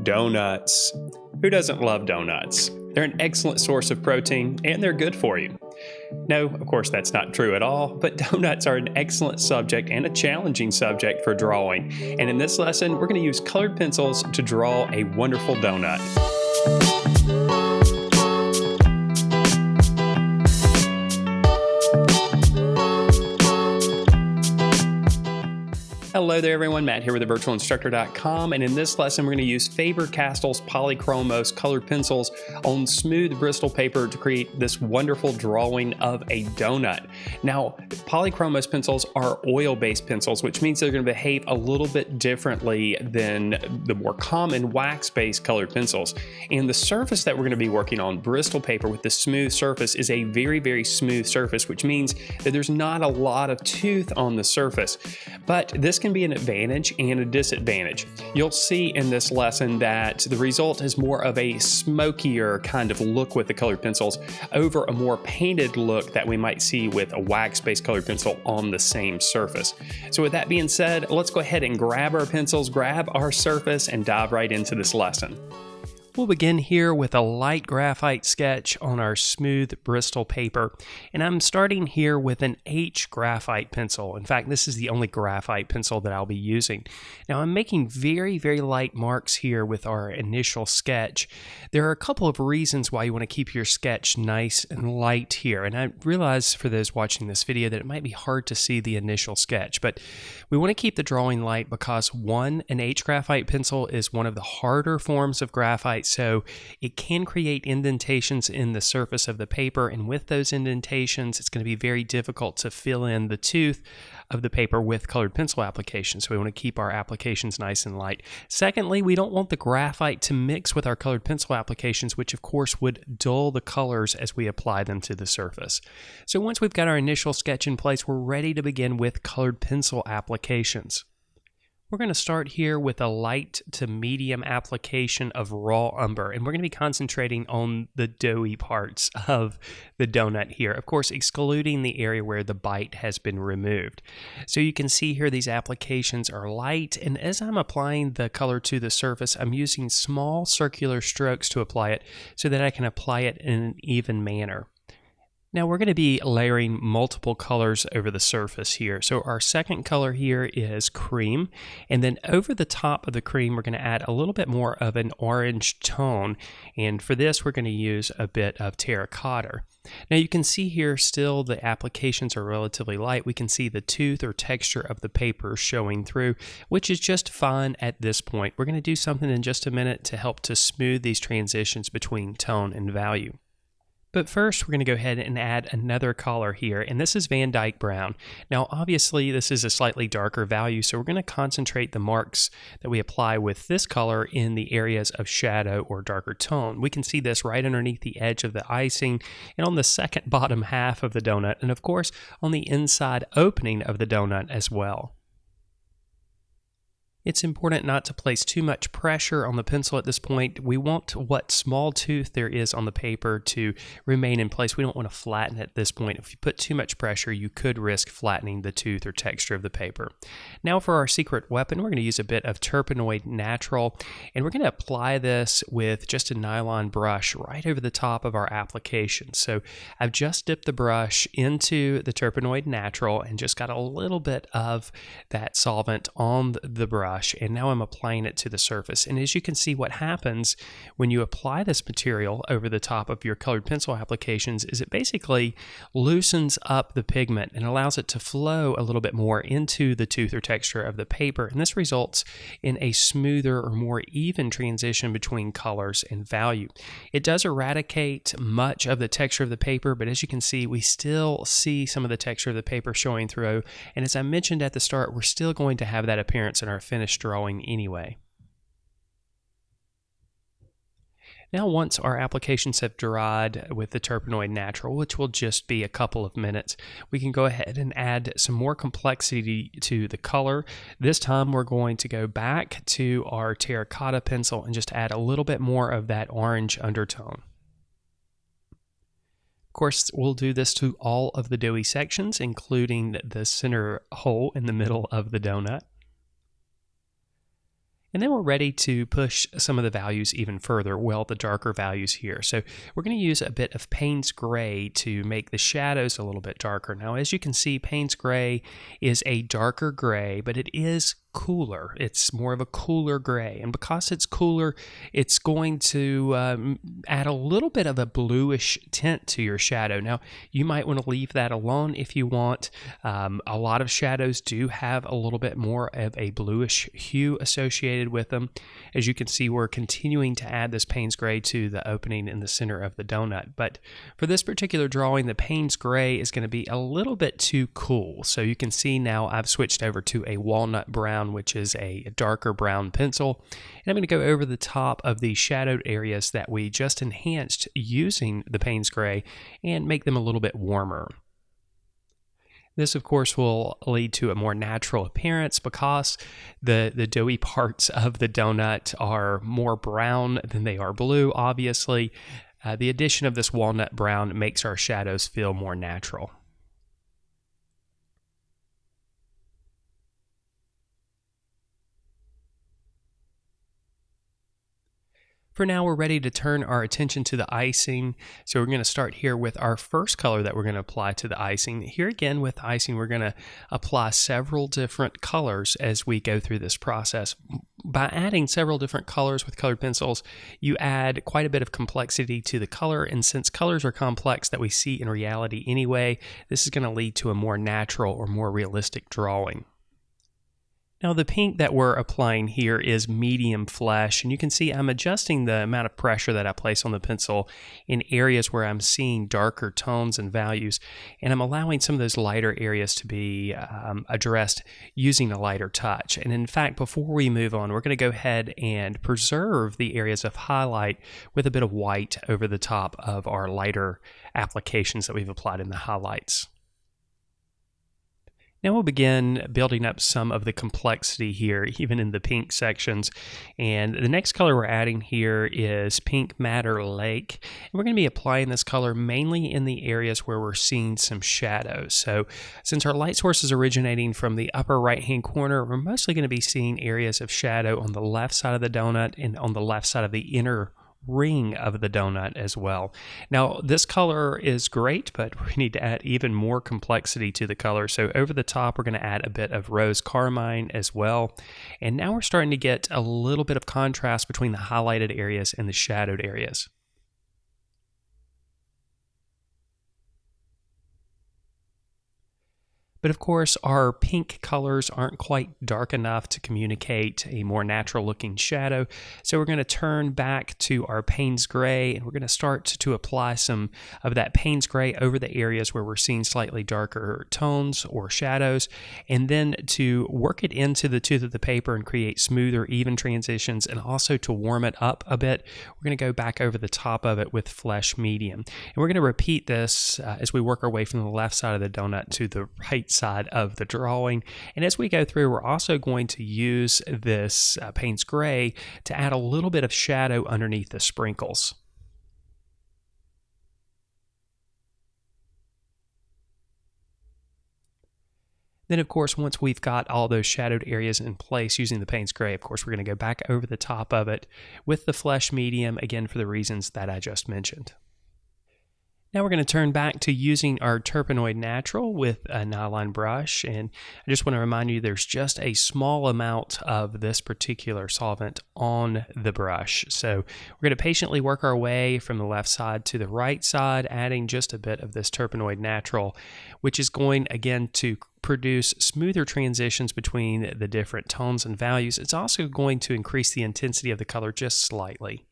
Donuts. Who doesn't love donuts? They're an excellent source of protein and they're good for you. No, of course that's not true at all, but donuts are an excellent subject and a challenging subject for drawing. And in this lesson, we're going to use colored pencils to draw a wonderful donut. Hello there everyone, Matt here with thevirtualinstructor.com, and in this lesson we're going to use Faber-Castell's Polychromos colored pencils on smooth Bristol paper to create this wonderful drawing of a donut. Now, Polychromos pencils are oil-based pencils, which means they're going to behave a little bit differently than the more common wax-based colored pencils. And the surface that we're going to be working on, Bristol paper with the smooth surface, is a very, very smooth surface, which means that there's not a lot of tooth on the surface. But this can be an advantage and a disadvantage. You'll see in this lesson that the result is more of a smokier kind of look with the colored pencils over a more painted look that we might see with a wax-based colored pencil on the same surface. So with that being said, let's go ahead and grab our pencils, grab our surface, and dive right into this lesson. We'll begin here with a light graphite sketch on our smooth Bristol paper, and I'm starting here with an H graphite pencil. In fact, this is the only graphite pencil that I'll be using. Now I'm making very, very light marks here with our initial sketch. There are a couple of reasons why you want to keep your sketch nice and light here, and I realize for those watching this video that it might be hard to see the initial sketch, but we want to keep the drawing light because one, an H graphite pencil is one of the harder forms of graphite, so it can create indentations in the surface of the paper, and with those indentations it's going to be very difficult to fill in the tooth of the paper with colored pencil applications. So we want to keep our applications nice and light. Secondly, we don't want the graphite to mix with our colored pencil applications, which of course would dull the colors as we apply them to the surface. So once we've got our initial sketch in place, we're ready to begin with colored pencil applications. We're going to start here with a light to medium application of raw umber, and we're going to be concentrating on the doughy parts of the donut here, of course excluding the area where the bite has been removed. So you can see here these applications are light, and as I'm applying the color to the surface, I'm using small circular strokes to apply it so that I can apply it in an even manner. Now we're going to be layering multiple colors over the surface here. So our second color here is cream, and then over the top of the cream we're going to add a little bit more of an orange tone, and for this we're going to use a bit of terracotta. Now you can see here still the applications are relatively light. We can see the tooth or texture of the paper showing through, which is just fine at this point. We're going to do something in just a minute to help to smooth these transitions between tone and value. But first, we're going to go ahead and add another color here, and this is Van Dyke Brown. Now, obviously, this is a slightly darker value, so we're going to concentrate the marks that we apply with this color in the areas of shadow or darker tone. We can see this right underneath the edge of the icing and on the second bottom half of the donut, and of course, on the inside opening of the donut as well. It's important not to place too much pressure on the pencil at this point. We want what small tooth there is on the paper to remain in place. We don't want to flatten it at this point. If you put too much pressure, you could risk flattening the tooth or texture of the paper. Now for our secret weapon, we're going to use a bit of Turpenoid Natural, and we're going to apply this with just a nylon brush right over the top of our application. So I've just dipped the brush into the Turpenoid Natural and just got a little bit of that solvent on the brush. And now I'm applying it to the surface. And as you can see, what happens when you apply this material over the top of your colored pencil applications is it basically loosens up the pigment and allows it to flow a little bit more into the tooth or texture of the paper. And this results in a smoother or more even transition between colors and value. It does eradicate much of the texture of the paper, but as you can see, we still see some of the texture of the paper showing through. And as I mentioned at the start, we're still going to have that appearance in our finished drawing anyway. Now once our applications have dried with the Turpenoid Natural, which will just be a couple of minutes, we can go ahead and add some more complexity to the color. This time we're going to go back to our terracotta pencil and just add a little bit more of that orange undertone. Of course, we'll do this to all of the doughy sections, including the center hole in the middle of the donut. And then we're ready to push some of the values even further, well, the darker values here. So we're going to use a bit of Payne's Gray to make the shadows a little bit darker. Now, as you can see, Payne's Gray is a darker gray, but it is cooler. It's more of a cooler gray. And because it's cooler, it's going to add a little bit of a bluish tint to your shadow. Now, you might want to leave that alone if you want. A lot of shadows do have a little bit more of a bluish hue associated with them. As you can see, we're continuing to add this Payne's Gray to the opening in the center of the donut. But for this particular drawing, the Payne's Gray is going to be a little bit too cool. So you can see now I've switched over to a walnut brown, which is a darker brown pencil. And I'm going to go over the top of the shadowed areas that we just enhanced using the Payne's Gray and make them a little bit warmer. This, of course, will lead to a more natural appearance because the doughy parts of the donut are more brown than they are blue, obviously. The addition of this walnut brown makes our shadows feel more natural. For now, we're ready to turn our attention to the icing. So we're going to start here with our first color that we're going to apply to the icing. Here again with icing, we're going to apply several different colors as we go through this process. By adding several different colors with colored pencils, you add quite a bit of complexity to the color, and since colors are complex that we see in reality anyway, this is going to lead to a more natural or more realistic drawing. Now the pink that we're applying here is medium flesh, and you can see I'm adjusting the amount of pressure that I place on the pencil in areas where I'm seeing darker tones and values, and I'm allowing some of those lighter areas to be addressed using a lighter touch. And in fact, before we move on, we're going to go ahead and preserve the areas of highlight with a bit of white over the top of our lighter applications that we've applied in the highlights. Now we'll begin building up some of the complexity here, even in the pink sections. And the next color we're adding here is Pink Madder Lake. And we're going to be applying this color mainly in the areas where we're seeing some shadows. So since our light source is originating from the upper right-hand corner, we're mostly going to be seeing areas of shadow on the left side of the donut and on the left side of the inner ring of the donut as well. Now this color is great, but we need to add even more complexity to the color. So over the top we're going to add a bit of rose carmine as well. And now we're starting to get a little bit of contrast between the highlighted areas and the shadowed areas. But of course, our pink colors aren't quite dark enough to communicate a more natural looking shadow. So we're going to turn back to our Payne's Gray, and we're going to start to apply some of that Payne's Gray over the areas where we're seeing slightly darker tones or shadows, and then to work it into the tooth of the paper and create smoother, even transitions, and also to warm it up a bit, we're going to go back over the top of it with Flesh Medium. And we're going to repeat this as we work our way from the left side of the donut to the right side of the drawing. And as we go through, we're also going to use this Payne's Gray to add a little bit of shadow underneath the sprinkles. Then, of course, once we've got all those shadowed areas in place using the Payne's Gray, of course, we're going to go back over the top of it with the Flesh Medium, again, for the reasons that I just mentioned. Now we're going to turn back to using our Turpenoid Natural with a nylon brush, and I just want to remind you there's just a small amount of this particular solvent on the brush. So we're going to patiently work our way from the left side to the right side, adding just a bit of this Turpenoid Natural, which is going again to produce smoother transitions between the different tones and values. It's also going to increase the intensity of the color just slightly.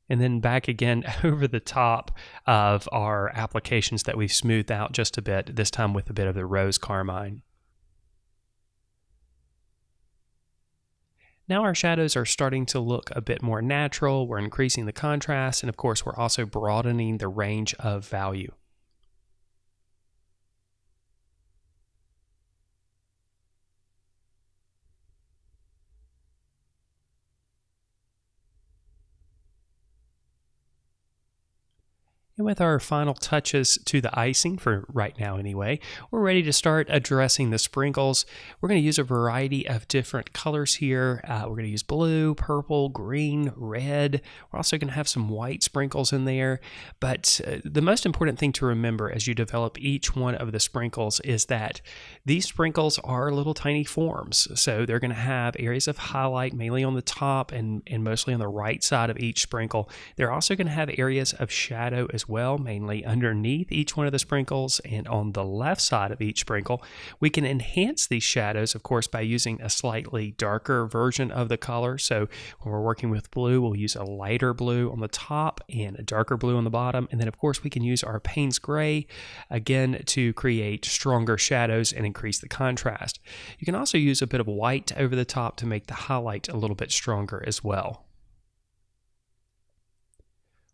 And then back again over the top of our applications that we've smoothed out just a bit, this time with a bit of the rose carmine. Now our shadows are starting to look a bit more natural. We're increasing the contrast, and of course we're also broadening the range of value. And with our final touches to the icing, for right now anyway, we're ready to start addressing the sprinkles. We're going to use a variety of different colors here. We're going to use blue, purple, green, red. We're also going to have some white sprinkles in there. But the most important thing to remember as you develop each one of the sprinkles is that these sprinkles are little tiny forms. So they're going to have areas of highlight mainly on the top and mostly on the right side of each sprinkle. They're also going to have areas of shadow as well, mainly underneath each one of the sprinkles and on the left side of each sprinkle. We can enhance these shadows, of course, by using a slightly darker version of the color. So when we're working with blue, we'll use a lighter blue on the top and a darker blue on the bottom. And then, of course, we can use our Payne's gray, again, to create stronger shadows and increase the contrast. You can also use a bit of white over the top to make the highlight a little bit stronger as well.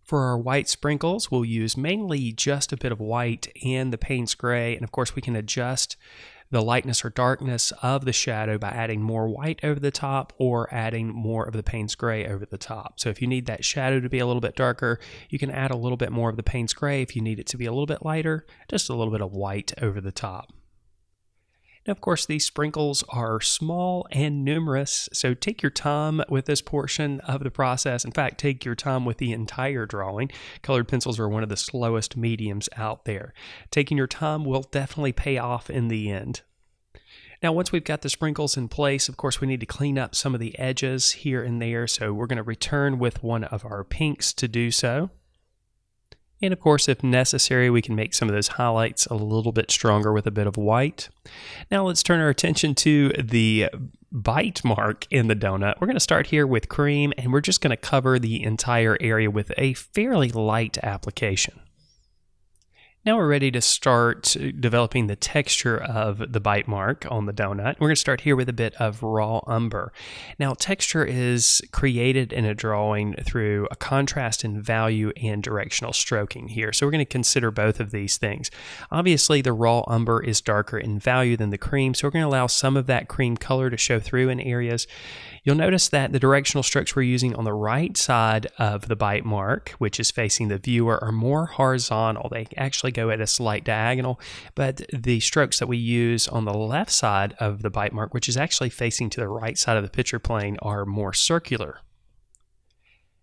For our white sprinkles, we'll use mainly just a bit of white and the Payne's gray, and of course we can adjust the lightness or darkness of the shadow by adding more white over the top or adding more of the Payne's gray over the top. So if you need that shadow to be a little bit darker, you can add a little bit more of the Payne's gray. If you need it to be a little bit lighter, just a little bit of white over the top. Now, of course, these sprinkles are small and numerous, so take your time with this portion of the process. In fact, take your time with the entire drawing. Colored pencils are one of the slowest mediums out there. Taking your time will definitely pay off in the end. Now, once we've got the sprinkles in place, of course, we need to clean up some of the edges here and there, so we're going to return with one of our pinks to do so. And of course, if necessary, we can make some of those highlights a little bit stronger with a bit of white. Now let's turn our attention to the bite mark in the donut. We're going to start here with cream, and we're just going to cover the entire area with a fairly light application. Now we're ready to start developing the texture of the bite mark on the donut. We're going to start here with a bit of raw umber. Now, texture is created in a drawing through a contrast in value and directional stroking here. So we're going to consider both of these things. Obviously, the raw umber is darker in value than the cream, so we're going to allow some of that cream color to show through in areas. You'll notice that the directional strokes we're using on the right side of the bite mark, which is facing the viewer, are more horizontal. They actually go at a slight diagonal, but the strokes that we use on the left side of the bite mark, which is actually facing to the right side of the picture plane, are more circular.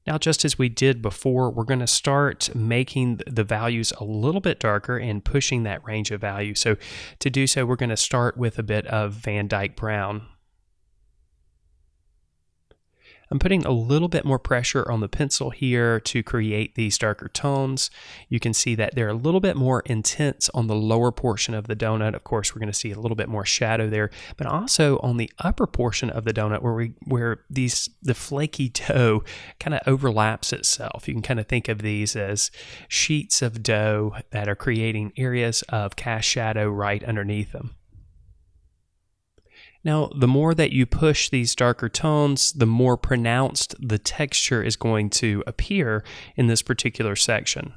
Now, just as we did before, we're going to start making the values a little bit darker and pushing that range of value. So to do so, we're going to start with a bit of Van Dyke Brown. I'm putting a little bit more pressure on the pencil here to create these darker tones. You can see that they're a little bit more intense on the lower portion of the donut. Of course, we're going to see a little bit more shadow there, but also on the upper portion of the donut where the flaky dough kind of overlaps itself. You can kind of think of these as sheets of dough that are creating areas of cast shadow right underneath them. Now, the more that you push these darker tones, the more pronounced the texture is going to appear in this particular section.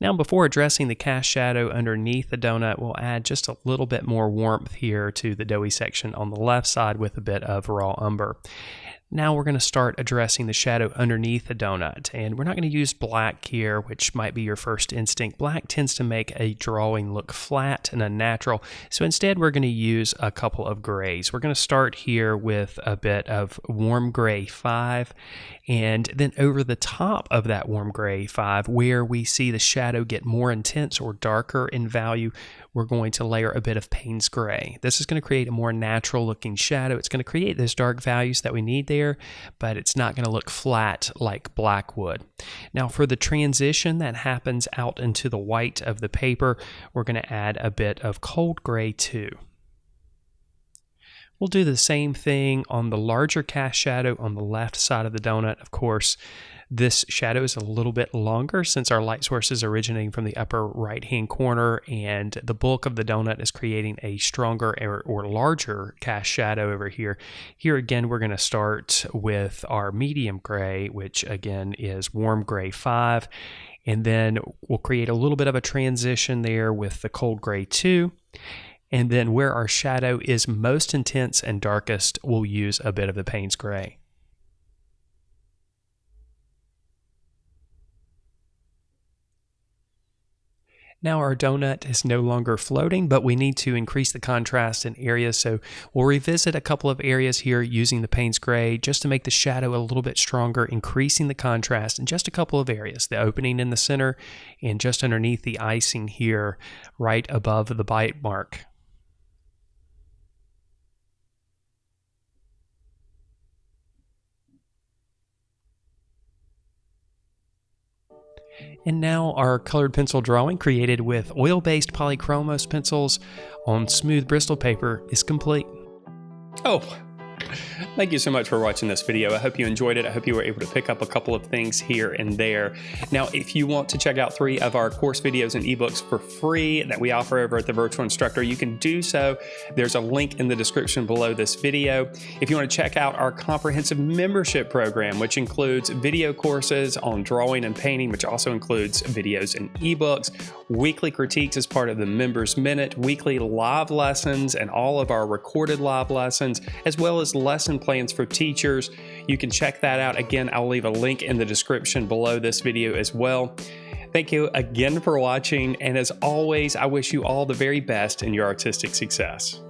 Now, before addressing the cast shadow underneath the donut, we'll add just a little bit more warmth here to the doughy section on the left side with a bit of raw umber. Now we're going to start addressing the shadow underneath the donut, and we're not going to use black here, which might be your first instinct. Black tends to make a drawing look flat and unnatural, so instead we're going to use a couple of grays. We're going to start here with a bit of warm gray 5, and then over the top of that warm gray 5, where we see the shadow get more intense or darker in value, we're going to layer a bit of Payne's gray. This is going to create a more natural looking shadow. It's going to create those dark values that we need there, but it's not going to look flat like black would. Now, for the transition that happens out into the white of the paper, we're going to add a bit of cold gray too. We'll do the same thing on the larger cast shadow on the left side of the donut. Of course, this shadow is a little bit longer since our light source is originating from the upper right-hand corner, and the bulk of the donut is creating a stronger or larger cast shadow over here. Here again, we're going to start with our medium gray, which again is warm gray 5, and then we'll create a little bit of a transition there with the cold gray 2. And then where our shadow is most intense and darkest, we'll use a bit of the Payne's gray. Now our donut is no longer floating, but we need to increase the contrast in areas, so we'll revisit a couple of areas here using the Payne's Gray just to make the shadow a little bit stronger, increasing the contrast in just a couple of areas. The opening in the center and just underneath the icing here, right above the bite mark. And now our colored pencil drawing created with oil-based Polychromos pencils on smooth Bristol paper is complete. Oh, thank you so much for watching this video. I hope you enjoyed it. I hope you were able to pick up a couple of things here and there. Now, if you want to check out 3 of our course videos and ebooks for free that we offer over at The Virtual Instructor, you can do so. There's a link in the description below this video. If you want to check out our comprehensive membership program, which includes video courses on drawing and painting, which also includes videos and ebooks, weekly critiques as part of the Members Minute, weekly live lessons and all of our recorded live lessons, as well as lesson plans for teachers. You can check that out. Again, I'll leave a link in the description below this video as well. Thank you again for watching, and as always, I wish you all the very best in your artistic success.